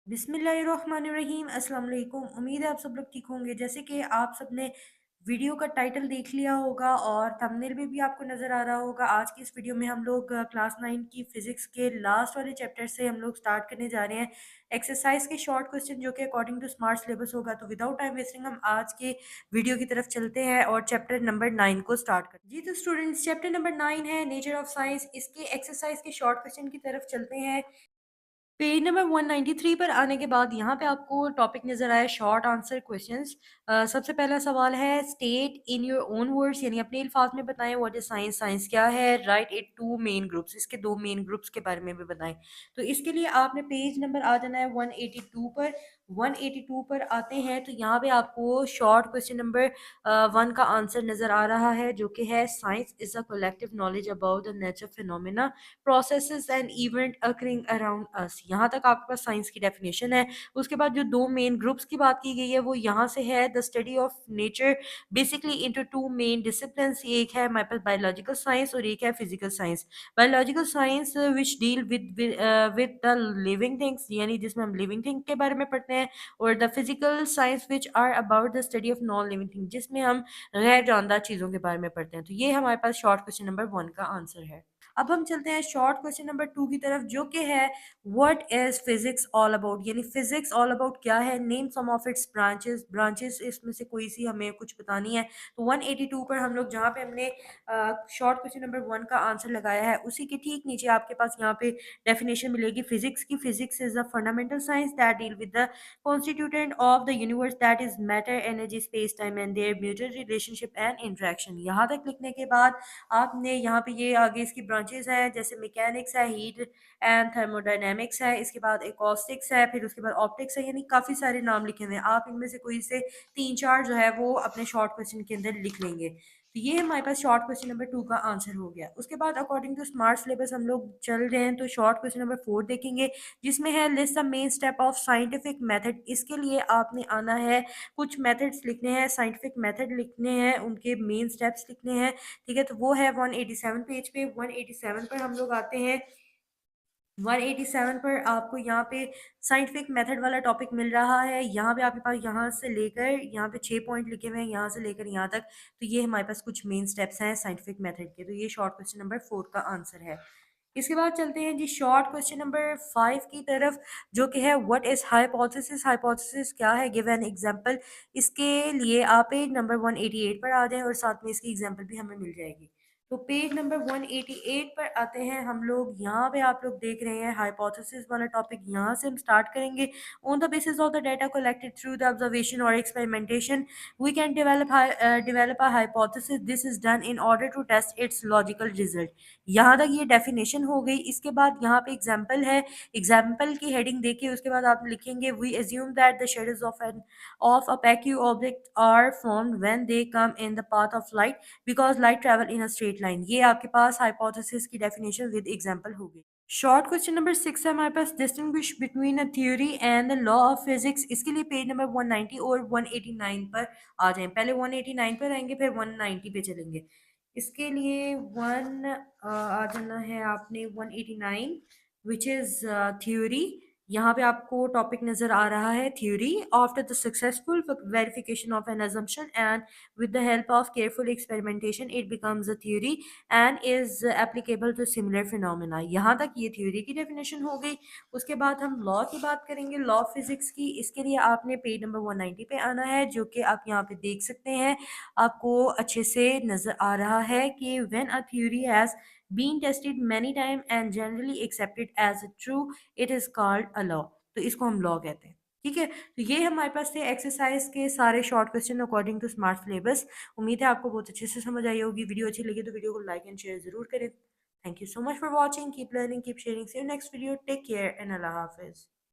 बिस्मिल्लाहिर्रहमानिर्रहीम अस्सलाम वालेकुम। उम्मीद है आप सब लोग ठीक होंगे। जैसे कि आप सबने वीडियो का टाइटल देख लिया होगा और थंबनेल में भी आपको नज़र आ रहा होगा, आज की इस वीडियो में हम लोग क्लास 9 की फ़िज़िक्स के लास्ट वाले चैप्टर से हम लोग स्टार्ट करने जा रहे हैं। एक्सरसाइज के शॉर्ट क्वेश्चन जो कि अकॉर्डिंग टू स्मार्ट सिलेबस होगा। तो विदाउट टाइम वेस्टिंग हम आज के वीडियो की तरफ चलते हैं और चैप्टर नंबर 9 को स्टार्ट करते हैं। जी तो स्टूडेंट्स, चैप्टर नंबर 9 है नेचर ऑफ साइंस। इसके एक्सरसाइज के शॉर्ट क्वेश्चन की तरफ चलते हैं। पेज नंबर 193 पर आने के बाद यहाँ पे आपको टॉपिक नज़र आया शॉर्ट आंसर क्वेश्चंस। सबसे पहला सवाल है state in your own words, यानी अपने अल्फाज में बताएं व्हाट इज साइंस, साइंस क्या है। Write it two main groups, इसके दो मेन ग्रुप्स के बारे में भी बताएं। तो इसके लिए आपने पेज नंबर आ जाना है 182 पर। 182 पर आते हैं तो यहाँ पे आपको शॉर्ट क्वेश्चन नंबर 1 का आंसर नज़र आ रहा है, जो कि है science is a collective knowledge about the nature phenomena processes and event occurring around us. यहाँ तक आपके पास साइंस की डेफिनेशन है। उसके बाद जो दो मेन ग्रुप्स की बात की गई है वो यहाँ से है the study of nature basically into two main discipline. एक है हमारे पास बायोलॉजिकल साइंस और एक है physical science. Biological science which deal with the living things, यानी जिसमें हम लिविंग थिंग के बारे में पढ़ते हैं। और the physical science which are about the study of non living thing, जिसमें हम गैर जानदार चीज़ों के बारे में पढ़ते हैं। तो ये हमारे पास शॉर्ट क्वेश्चन नंबर 1 का आंसर है। अब हम चलते हैं शॉर्ट क्वेश्चन नंबर 2 की तरफ, जो कि है what is physics all about, यानी फिजिक्स ऑल अबाउट क्या है। Name some of its branches, branches इसमें से कोई सी हमें कुछ बतानी है। तो 182 पर हम लोग जहाँ पे हमने शॉर्ट क्वेश्चन नंबर 1 का आंसर लगाया है, उसी के ठीक नीचे आपके पास यहाँ पे डेफिनेशन मिलेगी फिजिक्स की। Physics is a fundamental science that deal with the constituent of the universe that is matter energy space time and their mutual relationship and interaction. यहाँ तक लिखने के बाद आपने यहाँ पे ये आगे इसकी ब्रांचेस हैं, जैसे मैकेनिक्स है, हीट एंड थर्मोडायनेमिक्स है, इसके बाद एकॉस्टिक्स है, फिर उसके बाद ऑप्टिक्स है, यानी काफ़ी सारे नाम लिखे हुए हैं। आप इनमें से कोई से 3-4 जो है वो अपने शॉर्ट क्वेश्चन के अंदर लिख लेंगे। तो ये हमारे पास शॉर्ट क्वेश्चन नंबर 2 का आंसर हो गया। उसके बाद अकॉर्डिंग टू स्मार्ट सिलेबस हम लोग चल रहे हैं, तो शॉर्ट क्वेश्चन नंबर 4 देखेंगे, जिसमें है list the main step of scientific method. इसके लिए आपने आना है, कुछ मेथड्स लिखने हैं, साइंटिफिक मेथड लिखने हैं, उनके मेन स्टेप्स लिखने हैं। ठीक है, तो वो है 187 पेज पे। 187 पर हम लोग आते हैं। 187 पर आपको यहाँ पे साइंटिफिक मेथड वाला टॉपिक मिल रहा है। यहाँ पे आपके पास यहाँ से लेकर यहाँ पे 6 पॉइंट लिखे हुए हैं, यहाँ से लेकर यहाँ तक। तो ये हमारे पास कुछ मेन स्टेप्स हैं साइंटिफिक मेथड के। तो ये शॉर्ट क्वेश्चन नंबर 4 का आंसर है। इसके बाद चलते हैं जी शॉर्ट क्वेश्चन नंबर 5 की तरफ, जो कि है व्हाट इज हाइपोथेसिस। हाइपोथेसिस क्या है, गिव एन एग्जांपल। इसके लिए आप पेज नंबर 188 पर आ जाएं और साथ में इसकी एग्जांपल भी हमें मिल जाएगी। तो पेज नंबर 188 पर आते हैं हम लोग। यहाँ पे आप लोग देख रहे हैं हाइपोथेसिस वाला टॉपिक, यहाँ से हम स्टार्ट करेंगे। On the basis of the data collected through the observation और experimentation we can develop a hypothesis, this is done in order to test its logical result. यहाँ तक ये डेफिनेशन हो गई। इसके बाद यहाँ पे एग्जाम्पल है, एग्जाम्पल की हेडिंग देखिए। उसके बाद आप लिखेंगे we assume that the shadows of a opaque object are formed when they come in the path of light because light travel in a straight line. ये आपके पास हाइपोथेसिस की डेफिनेशन विद एग्जांपल होगी। शॉर्ट क्वेश्चन नंबर 6 है हमारे पास, distinguish between a theory and the law of physics. इसके लिए पेज नंबर 190 और 189 पर आ जाएं। पहले 189 पर आएंगे, फिर 190 पे चलेंगे। इसके लिए आ जाना है आपने 189, विच इज़ थ्योरी। यहाँ पे आपको टॉपिक नज़र आ रहा है theory. After the successful verification of an assumption and with the help of careful experimentation it becomes a theory and is applicable to similar phenomena। यहाँ तक ये थ्योरी की डेफिनेशन हो गई। उसके बाद हम लॉ की बात करेंगे, लॉ ऑफ फिजिक्स की। इसके लिए आपने पेज नंबर 190 पे आना है, जो कि आप यहाँ पे देख सकते हैं। आपको अच्छे से नज़र आ रहा है कि when a theory has been tested many times and generally accepted as true it is called a law। तो इसको हम लॉ कहते हैं। ठीक है, तो ये हमारे पास थे एक्सरसाइज के सारे short question according to smart syllabus. उम्मीद है आपको बहुत अच्छे से समझ आई होगी। वीडियो अच्छी लगी तो वीडियो को लाइक एंड शेयर जरूर करें। Thank you so much for watching, keep learning, keep sharing. See you next video, take care and अल्लाह हाफिज।